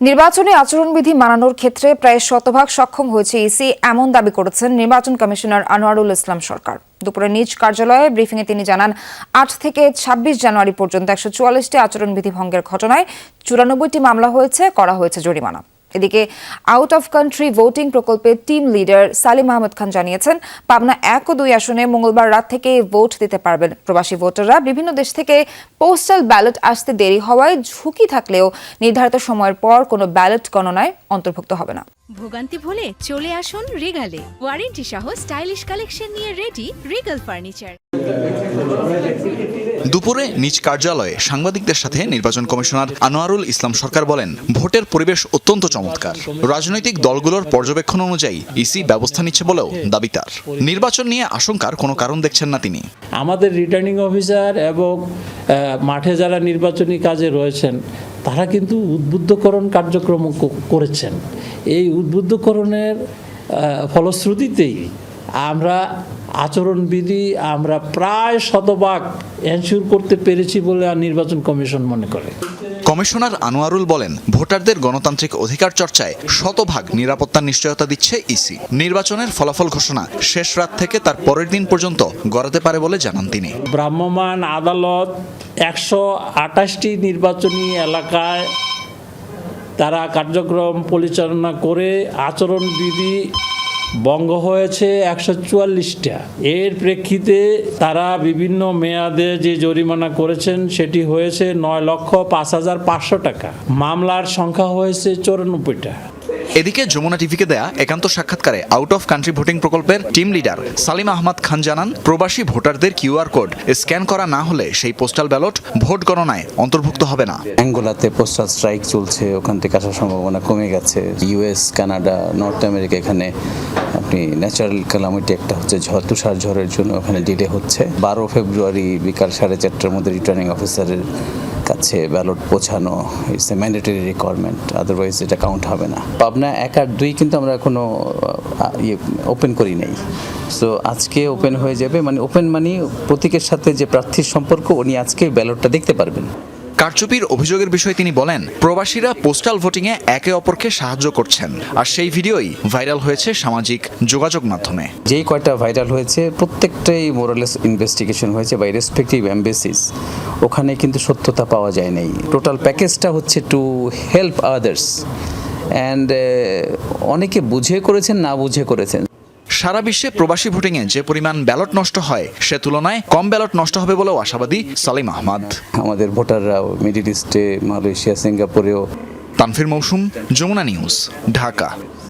নির্বাচনী আচরণবিধি মানানোর ক্ষেত্রে প্রায় শতভাগ সক্ষম হয়েছে ইসি, এমন দাবি করেছেন নির্বাচন কমিশনার আনোয়ারুল ইসলাম সরকার। দুপুরে নিজ কার্যালয়ে ব্রিফিংয়ে তিনি জানান, ৮ থেকে ২৬ জানুয়ারি পর্যন্ত ১৪৪টি আচরণবিধি ভঙ্গের ঘটনায় ৯৪টি মামলা হয়েছে, করা হয়েছে জরিমানা। এদিকে আউট অফ কান্ট্রি ভোটিং প্রকল্পের টিম লিডার সালিম আহমদ খান জানিয়েছেন, পাবনা ১ ও ২ আসনে মঙ্গলবার রাত থেকে ভোট দিতে পারবেন প্রবাসী ভোটাররা। বিভিন্ন দেশ থেকে পোস্টাল ব্যালট আসতে দেরি হওয়ায় ঝুঁকি থাকলেও নির্ধারিত সময়ের পর কোনো ব্যালট গণনায় অন্তর্ভুক্ত হবে না। ভোগান্তি ভুলে চলে আসুন রিগালে, ওয়ারেন্টি সহ স্টাইলিশ কালেকশন নিয়ে রেডি রিগাল ফার্নিচার। দুপুরে নিজ কার্যালয়ে সাংবাদিকদের সাথে নির্বাচন কমিশনার আনোয়ারুল ইসলাম সরকার বলেন, ভোটের পরিবেশ অত্যন্ত চমৎকার। রাজনৈতিক দলগুলোর পর্যবেক্ষণ অনুযায়ী ইসি ব্যবস্থা নিচ্ছে বলেও দাবি তার। নির্বাচন নিয়ে আশঙ্কার কোনো কারণ দেখছেন না তিনি। আমাদের রিটার্নিং অফিসার এবং মাঠে যারা নির্বাচনী কাজে রয়েছেন তারা কিন্তু উদ্বুদ্ধকরণ কার্যক্রম করেছেন। এই উদ্বুদ্ধকরণের ফলশ্রুতিতেই আমরা আচরণবিধি প্রায় শতভাগ এনশিওর করতে পেরেছি বলে নির্বাচন কমিশন মনে করে। কমিশনার আনোয়ারুল বলেন, ভোটারদের গণতান্ত্রিক অধিকার চর্চায় শতভাগ নিরাপত্তার নিশ্চয়তা দিচ্ছে ইসি। নির্বাচনের ফলাফল ঘোষণা শেষ রাত থেকে তার পরের দিন পর্যন্ত গড়াতে পারে বলে জানান তিনি। ভ্রাম্যমাণ আদালত ১২৮টি নির্বাচনী এলাকায় তারা কার্যক্রম পরিচালনা করে আচরণবিধি ভঙ্গ হয়েছে ১৪৪টা। এর প্রেক্ষিতে তারা বিভিন্ন মেয়াদে যে জরিমানা করেছেন সেটি হয়েছে ৯,০৫,৫০০ টাকা। মামলার সংখ্যা হয়েছে ৯৪টা। এদিকে যমুনা টিভিকে দেয়া একান্ত সাক্ষাৎকারে আউট অফ কান্ট্রি ভোটিং প্রকল্পের টিম লিডার সালিম আহমদ খান জানান, প্রবাসী ভোটারদের কিউআর কোড স্ক্যান করা না হলে সেই পোস্টাল ব্যালট ভোট গণনায় অন্তর্ভুক্ত হবে না। অ্যাঙ্গোলাতে পোস্টাল স্ট্রাইক চলছে, ওখান থেকে আসার সম্ভাবনা কমে গেছে। ইউএস, কানাডা, নর্থ আমেরিকা, এখানে আপনি ন্যাচারাল ক্যালামিটি একটা হচ্ছে তুষার ঝড়ের জন্য ওখানে ডিলে হচ্ছে। ১২ ফেব্রুয়ারি বিকাল 4:30টার মধ্যে রিটার্নিং অফিসারের কাছে ব্যালট পৌঁছানো it's a mandatory requirement, otherwise এটা কাউন্ট হবে না। পাবনা ১ আর ২ কিন্তু আমরা এখনো ওপেন করি নাই। সো আজকে ওপেন হয়ে যাবে, মানে ওপেন মানে প্রতীকের সাথে যে প্রার্থীর সম্পর্ক উনি আজকে ব্যালটটা দেখতে পারবেন। কারচুপির অভিযোগের বিষয়ে তিনি বলেন, প্রবাসীরা পোস্টাল ভোটিংয়ে একে অপরকে সাহায্য করছেন, আর সেই ভিডিওই ভাইরাল হয়েছে সামাজিক যোগাযোগ মাধ্যমে। যেই কয়টা ভাইরাল হয়েছে প্রত্যেকটাই মোরালেস ইনভেস্টিগেশন হয়েছে বাই রেসপেক্টিভ এমবেসিস, ওখানে কিন্তু সত্যতা পাওয়া যায় নাই। টোটাল প্যাকেজটা হচ্ছে টু হেল্প আদার্স, অ্যান্ড অনেকে বুঝে করেছেন, না বুঝে করেছেন। সারা বিশ্বে প্রবাসী ভোটিংয়ে যে পরিমাণ ব্যালট নষ্ট হয় সে তুলনায় কম ব্যালট নষ্ট হবে বলেও আশাবাদী সালিম আহমদ। আমাদের ভোটাররাও মিডল ইস্টে, মালয়েশিয়া, সিঙ্গাপুরেও। তানফির মৌসুম, যমুনা নিউজ, ঢাকা।